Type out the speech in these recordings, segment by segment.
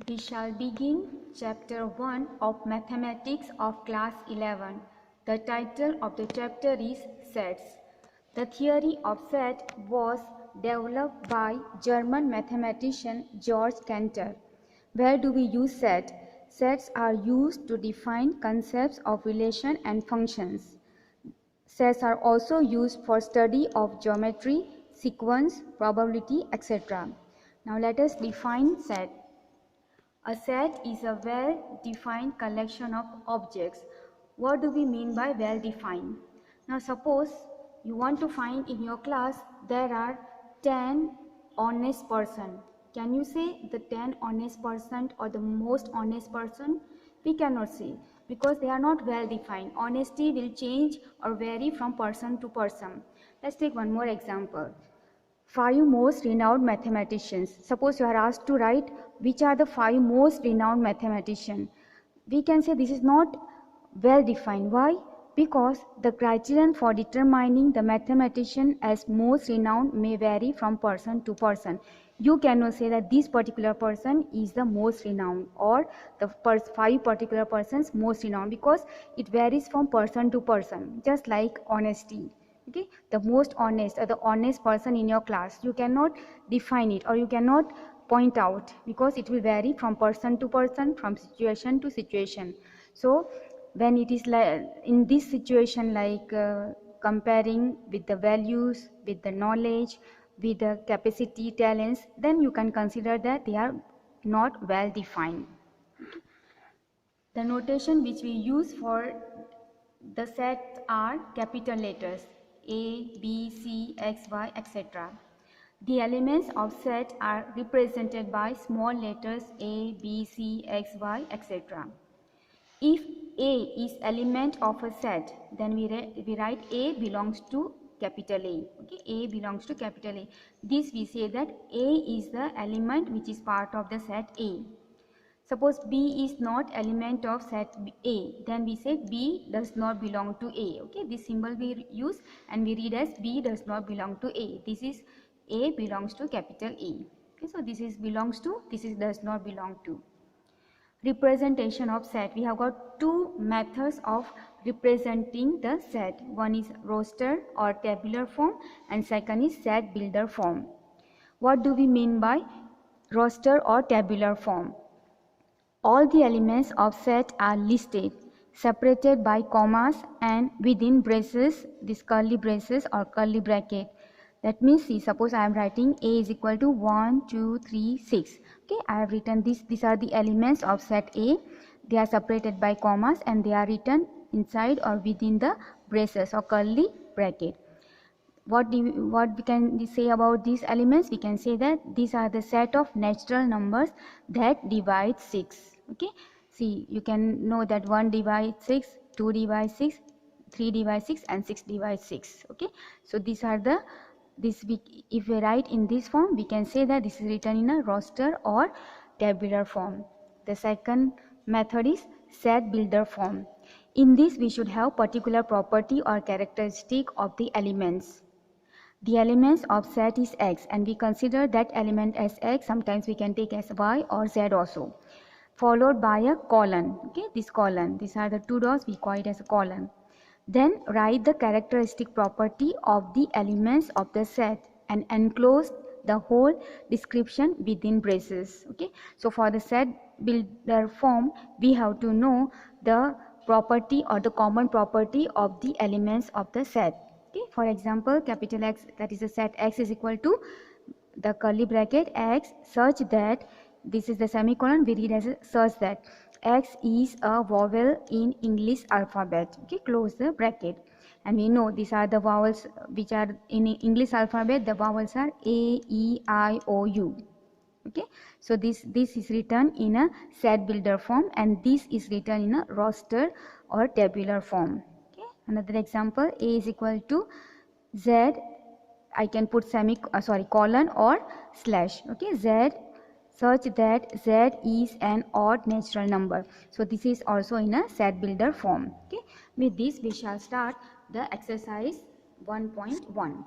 We shall begin chapter 1 of Mathematics of class 11. The title of the chapter is Sets. The theory of set was developed by German mathematician Georg Cantor. Where do we use set? Sets are used to define concepts of relation and functions. Sets are also used for study of geometry, sequence, probability, etc. Now let us define set. A set is a well-defined collection of objects. What do we mean by well-defined? Now suppose you want to find in your class there are 10 honest person. Can you say the 10 honest person or the most honest person? We cannot say because they are not well defined. Honesty will change or vary from person to person. Let's take one more example. 5 most renowned mathematicians. Suppose you are asked to write which are the 5 most renowned mathematicians. We can say this is not well defined. Why? Because the criterion for determining the mathematician as most renowned may vary from person to person. You cannot say that this particular person is the most renowned or the 5 particular persons most renowned because it varies from person to person, just like honesty. Okay, the most honest or the honest person in your class, you cannot define it or you cannot point out because it will vary from person to person, from situation to situation. So when it is like in this situation, like comparing with the values, with the knowledge, with the capacity, talents, then you can consider that they are not well defined. The notation which we use for the sets are capital letters A, B, C, X, Y, etc. The elements of set are represented by small letters A, B, C, X, Y, etc. If A is element of a set, then we write A belongs to capital A. Okay, A belongs to capital A. This we say that A is the element which is part of the set A. Suppose B is not element of set A, then we say B does not belong to A. Okay, this symbol we use and we read as B does not belong to A. This is A belongs to capital A. Okay, so this is belongs to, this is does not belong to. Representation of set. We have got two methods of representing the set. One is roster or tabular form and second is set builder form. What do we mean by roster or tabular form? All the elements of set are listed, separated by commas and within braces, this curly braces or curly bracket. That means, see, suppose I am writing A is equal to 1, 2, 3, 6. Okay, I have written this. These are the elements of set A. They are separated by commas and they are written inside or within the braces or curly bracket. What we can say about these elements? We can say that these are the set of natural numbers that divide 6. Okay, see, you can know that 1 divides 6, 2 divides 6, 3 divides 6 and 6 divides 6. Okay, so these are the if we write in this form, we can say that this is written in a roster or tabular form. The second method is set builder form. In this we should have particular property or characteristic of the elements. The elements of set is X and we consider that element as X. Sometimes we can take as Y or Z also, followed by a colon. Okay, this colon, these are the two dots, we call it as a colon. Then write the characteristic property of the elements of the set and enclose the whole description within braces. Okay, so for the set builder form, we have to know the property or the common property of the elements of the set. Okay, for example, capital X, that is a set X is equal to the curly bracket X such that, this is the semicolon, we read as such that X is a vowel in English alphabet. Okay, close the bracket. And we know these are the vowels which are in English alphabet. The vowels are A, E, I, O, U. Okay, so this is written in a set builder form and this is written in a roster or tabular form. Okay, another example, A is equal to Z, I can put colon or slash. Okay, Z such that Z is an odd natural number. So this is also in a set builder form. Okay, with this we shall start the exercise 1.1.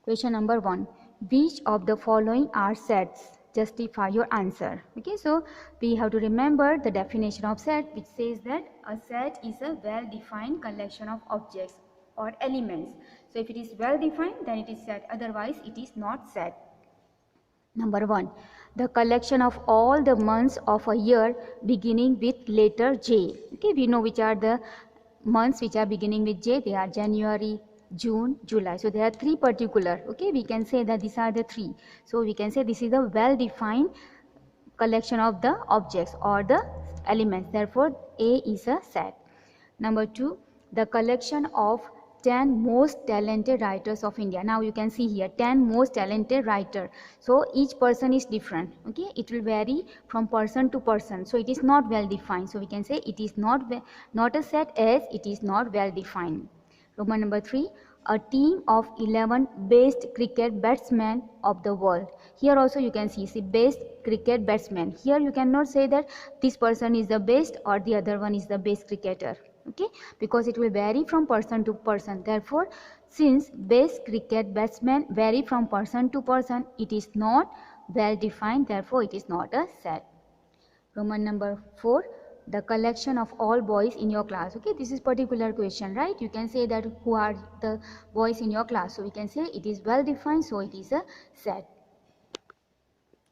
Question number 1. Which of the following are sets? justify your answer. Okay, so we have to remember the definition of set, which says that a set is a well-defined collection of objects or elements. So if it is well defined, then it is set, otherwise it is not set. Number 1, the collection of all the months of a year beginning with letter J. Okay, we know which are the months which are beginning with J. They are January, June, July. So there are 3 particular. Okay, we can say that these are the 3. So we can say this is a well defined collection of the objects or the elements. Therefore, A is a set. Number 2, the collection of 10 most talented writers of India. Now you can see here 10 most talented writer. So each person is different. Okay, it will vary from person to person. So it is not well defined. So we can say it is not a set as it is not well defined. Roman number 3, a team of 11 best cricket batsmen of the world. Here also you can see best cricket batsman. Here you cannot say that this person is the best or the other one is the best cricketer. Okay, because it will vary from person to person. Therefore, since best cricket batsmen vary from person to person, it is not well defined. Therefore, it is not a set. Roman number 4, the collection of all boys in your class. Okay, this is particular question, right? You can say that who are the boys in your class. So we can say it is well defined, so it is a set.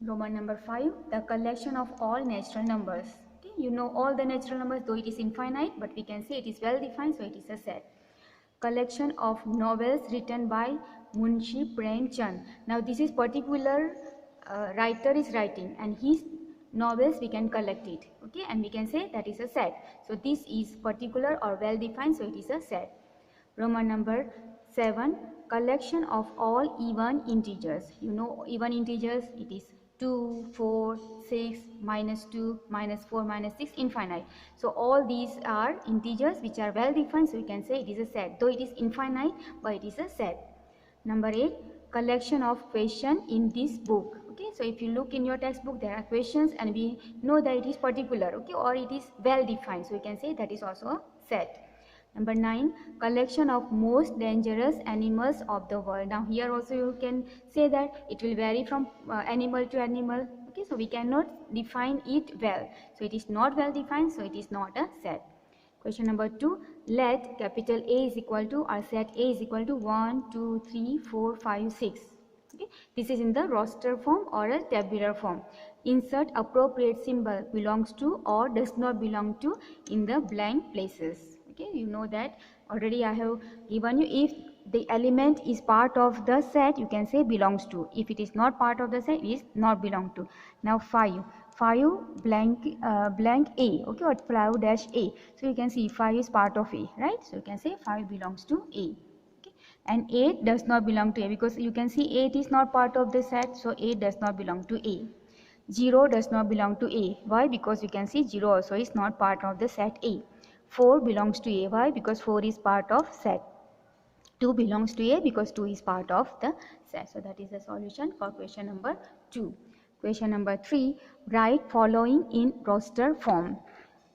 Roman number 5, the collection of all natural numbers. Okay, you know all the natural numbers, though it is infinite, but we can say it is well defined, so it is a set. Collection of novels written by Munshi Premchand. Now this is particular writer is writing, and his novels we can collect it. Okay, and we can say that is a set. So this is particular or well defined, so it is a set. Roman number 7, collection of all even integers. You know even integers, it is 2, 4, 6, -2, -4, -6, infinite. So all these are integers which are well defined, so we can say it is a set. Though it is infinite, but it is a set. Number 8, collection of questions in this book. Okay, so if you look in your textbook, there are questions and we know that it is particular, okay, or it is well defined, so we can say that is also a set. Number 9, collection of most dangerous animals of the world. Now here also you can say that it will vary from animal to animal. Okay, so we cannot define it well. So it is not well defined, so it is not a set. Question number 2, let capital A is equal to, or set A is equal to 1, 2, 3, 4, 5, 6. Okay, this is in the roster form or a tabular form. Insert appropriate symbol belongs to or does not belong to in the blank places. Okay, you know that already I have given you. If the element is part of the set, you can say belongs to. If it is not part of the set, it is not belong to. Now 5 blank A, okay, or 5 dash A. So you can see 5 is part of A, right? So you can say 5 belongs to A. Okay, and 8 does not belong to A, because you can see 8 is not part of the set, so 8 does not belong to A. 0 does not belong to A. Why? Because you can see 0 also is not part of the set A. 4 belongs to A. Why? Because 4 is part of set. 2 belongs to A because 2 is part of the set. So that is the solution for question number 2. Question number 3, write following in roster form.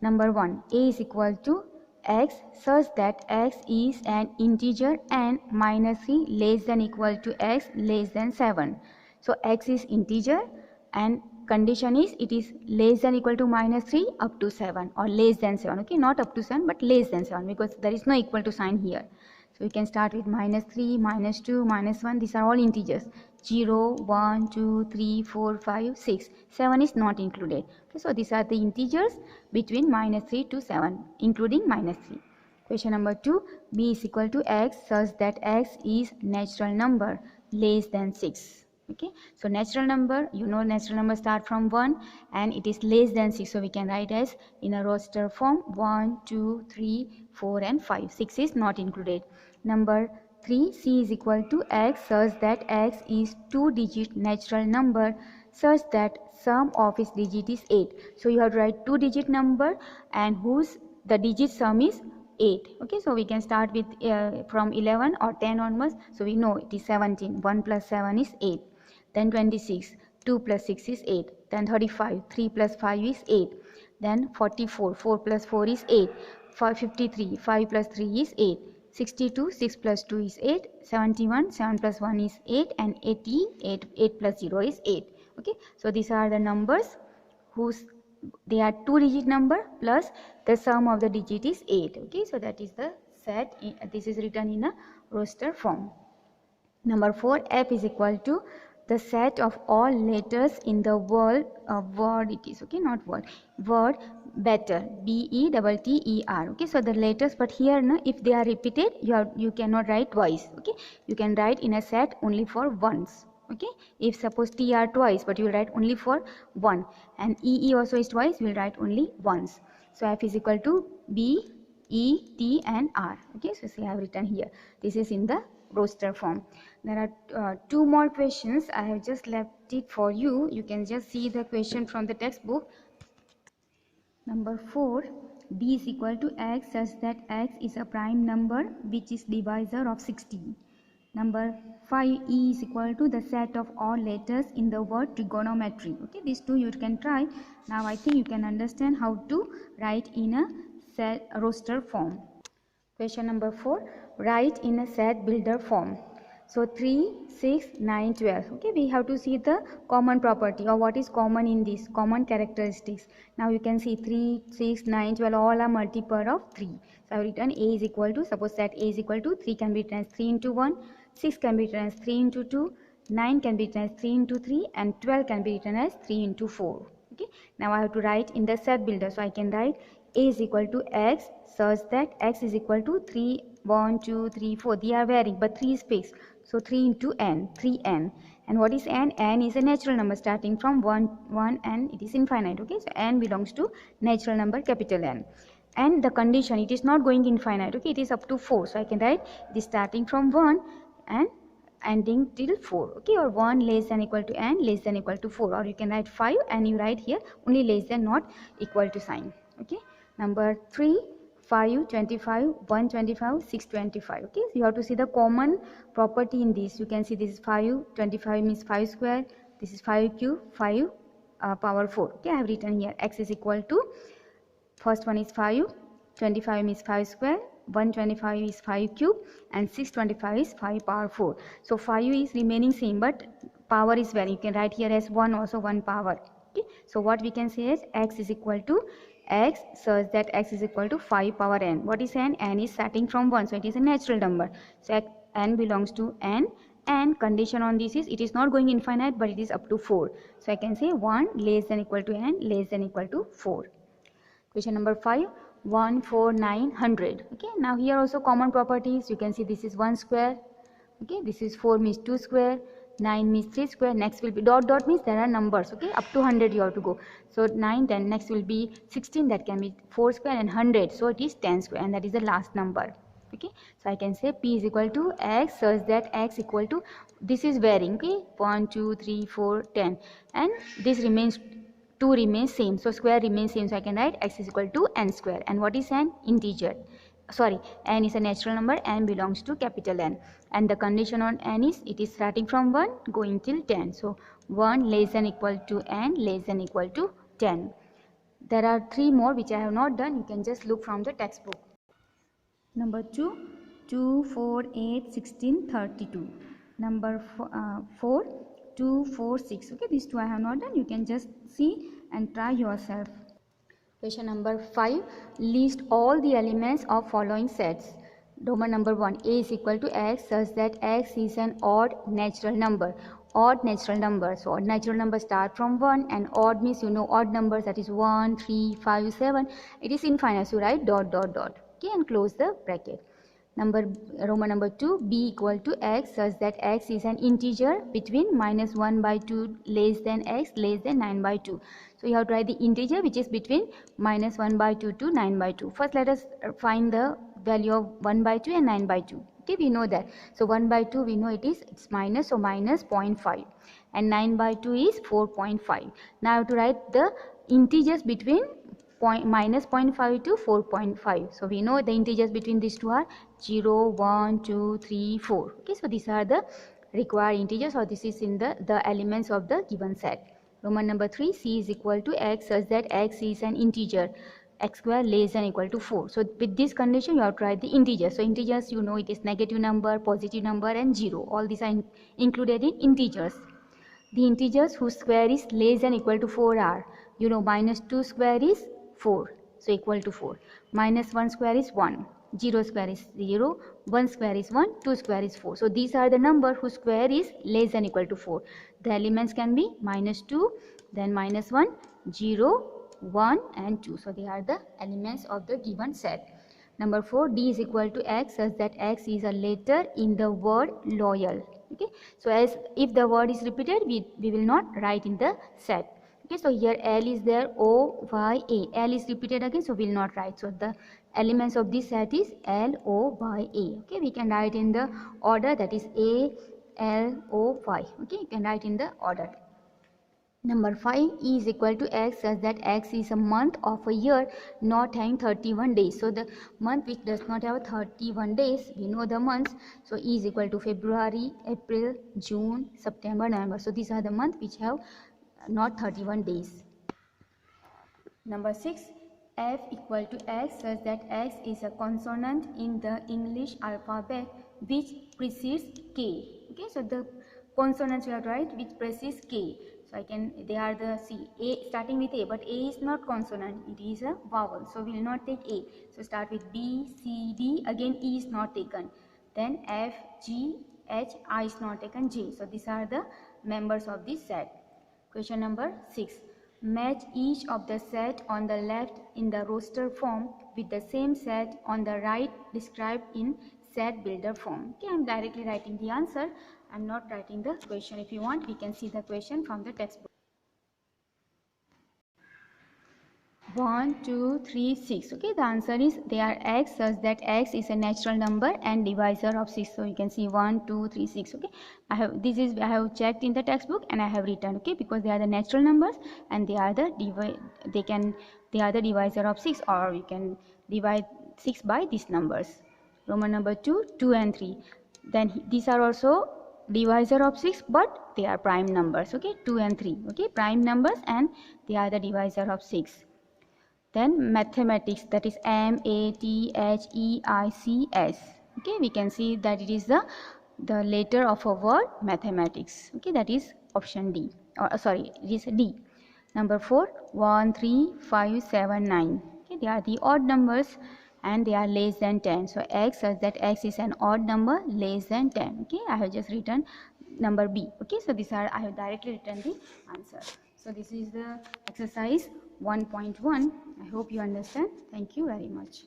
Number 1, A is equal to x such that x is an integer and -3 less than equal to x less than 7. So x is integer and condition is it is less than equal to -3 up to 7 or less than 7. Okay, not up to 7 but less than 7, because there is no equal to sign here. So we can start with -3, -2, -1. These are all integers. 0, 1, 2, 3, 4, 5, 6. 7 is not included. Okay, so these are the integers between -3 to 7, including -3. Question number 2, b is equal to x such that x is natural number less than 6. Okay, so natural number, you know natural number start from 1 and it is less than 6. So we can write as in a roster form 1, 2, 3, 4 and 5. 6 is not included. Number 3, c is equal to x such that x is 2-digit natural number such that sum of its digit is 8. So you have to write 2-digit number and whose the digit sum is 8. Okay, so we can start with from 11 or 10 onwards. So we know it is 17. 1 plus 7 is 8. Then 26. 2 plus 6 is 8. Then 35. 3 plus 5 is 8. Then 44. 4 plus 4 is 8. 53. 5 plus 3 is 8. 62. 6 plus 2 is 8. 71. 7 plus 1 is 8. And 88. 8 plus 0 is 8. Okay, so these are the numbers whose they are 2-digit number plus the sum of the digit is 8. Okay, so that is the set. This is written in a roster form. Number 4, F is equal to the set of all letters in the word it is, okay, not word better, BETTER. Okay, so the letters, but here no, if they are repeated, you cannot write twice. Okay, you can write in a set only for once. Okay, if suppose T are twice, but you will write only for one, and EE also is twice, you will write only once. So F is equal to B, E, T and R. Okay, so see I have written here. This is in the roster form. There are 2 more questions. I have just left it for you. You can just see the question from the textbook. Number 4, B is equal to X such that X is a prime number which is divisor of 16. Number 5, E is equal to the set of all letters in the word trigonometry. Okay, these 2 you can try. Now I think you can understand how to write in a roster form. Question number 4, write in a set builder form. So 3, 6, 9, 12. Okay, we have to see the common property or what is common in this, common characteristics. Now you can see 3, 6, 9, 12 all are multiple of 3. So I have written A is equal to, suppose set A is equal to 3 can be written as 3 into 1, 6 can be written as 3 into 2, 9 can be written as 3 into 3 and 12 can be written as 3 into 4. Okay, now I have to write in the set builder. So I can write A is equal to X such that X is equal to 3, 1, 2, 3, 4. They are varying but 3 is fixed. So 3 into n, 3n. And what is n? N is a natural number starting from 1 and it is infinite. Okay, so n belongs to natural number capital N. And the condition, it is not going infinite. Okay, it is up to 4. So I can write it is starting from 1 and ending till 4. Okay, or 1 less than equal to n less than equal to 4. Or you can write 5 and you write here only less than not equal to sign. Okay, number 3, 5, 25, 125, 625. Okay, so you have to see the common property in this. You can see this is 5, 25 means 5 square. This is 5 cube, 5 power 4. Okay, I have written here X is equal to, first one is 5, 25 means 5 square, 125 is 5 cube and 625 is 5 power 4. So 5 is remaining same but power is varying. You can write here as 1 also 1 power. Okay, so what we can say is X is equal to X such that X is equal to 5 power n. What is n? N is starting from 1, so it is a natural number. So n belongs to n, and condition on this is it is not going infinite but it is up to 4. So I can say 1 less than equal to n less than equal to 4. Question number 5, 1, 4, 9, 100. Okay, now here also common properties. You can see this is 1 square. Okay, this is 4 means 2 square. 9 means 3 square. Next will be dot dot means there are numbers. Okay, up to 100 you have to go. So 9, then next will be 16, that can be 4 square, and 100, so it is 10 square, and that is the last number. Okay, so I can say P is equal to X such that X equal to, this is varying. Okay, 1, 2, 3, 4, 10, and this remains 2 remains same, so square remains same, so I can write X is equal to n square. And what is n? Integer. Sorry, n is a natural number, n belongs to capital N, and the condition on n is it is starting from 1 going till 10. So 1 less than equal to n less than equal to 10. There are 3 more which I have not done. You can just look from the textbook. Number 2, 2, 4, 8, 16, 32. Number 4, 2, 4, 6. Okay, these 2 I have not done. You can just see and try yourself. Question number 5, list all the elements of following sets. Roman number 1, A is equal to X such that X is an odd natural number. Odd natural number. So odd natural number start from 1, and odd means you know odd numbers, that is 1, 3, 5, 7. It is infinite, so write dot dot dot. Okay, and close the bracket. Roman number 2, B equal to X such that X is an integer between minus 1 by 2 less than X less than 9 by 2. So you have to write the integer which is between minus 1 by 2 to 9 by 2. First let us find the value of 1 by 2 and 9 by 2. Okay, we know that. So 1 by 2 we know it's minus, so minus 0.5, and 9 by 2 is 4.5. Now I have to write the integers between minus 0.5 to 4.5. So we know the integers between these two are 0, 1, 2, 3, 4. Okay, so these are the required integers, or this is in the elements of the given set. Roman number 3, C is equal to X such that X is an integer, X square less than equal to 4. So with this condition you have to write the integers. So integers, you know, it is negative number, positive number and 0. All these are included in integers. The integers whose square is less than equal to 4 are, you know, minus 2 square is 4, so equal to 4. Minus 1 square is 1. 0 square is 0. 1 square is 1. 2 square is 4. So these are the number whose square is less than equal to 4. The elements can be minus 2, then minus 1, 0, 1 and 2. So they are the elements of the given set. Number 4, D is equal to X such that X is a letter in the word loyal. Okay, so as if the word is repeated, we will not write in the set. Okay, so here L is there, O, Y, A. L is repeated again, so we will not write. So the elements of this set is L, O, Y, A. Okay, we can write in the order, that is A, L, O, Y. Okay, you can write in the order. Number 5, E is equal to X such that X is a month of a year not having 31 days. So the month which does not have 31 days, we know the months. So E is equal to February, April, June, September, November. So these are the months which have not 31 days. Number 6, F equal to X such that X is a consonant in the English alphabet which precedes K. Okay, so the consonants we have to write which precedes K. So they are the A starting with A, but A is not consonant, it is a vowel. So we will not take A. So start with B, C, D, again E is not taken. Then F, G, H, I is not taken, J. So these are the members of this set. Question number 6. Match each of the set on the left in the roster form with the same set on the right described in set builder form. Okay, I am directly writing the answer. I am not writing the question. If you want, we can see the question from the textbook. 1, 2, 3, 6. Okay, the answer is they are X such that X is a natural number and divisor of 6. So you can see 1, 2, 3, 6. Okay, I have checked in the textbook and I have written. Okay, because they are the natural numbers and they are the divisor of 6, or we can divide 6 by these numbers. Roman number 2, 2 and 3. Then these are also divisor of 6, but they are prime numbers. Okay, 2 and 3. Okay, prime numbers and they are the divisor of 6. Then mathematics, that is mathematics. Okay, we can see that it is the letter of a word mathematics. Okay, that is option D, or sorry, it is D. Number 4, 1, 3, 5, 7, 9. Okay, they are the odd numbers and they are less than 10. So X such that X is an odd number less than 10. Okay, I have just written number B. Okay, so these are, I have directly written the answer. So this is the exercise 1.1. I hope you understand. Thank you very much.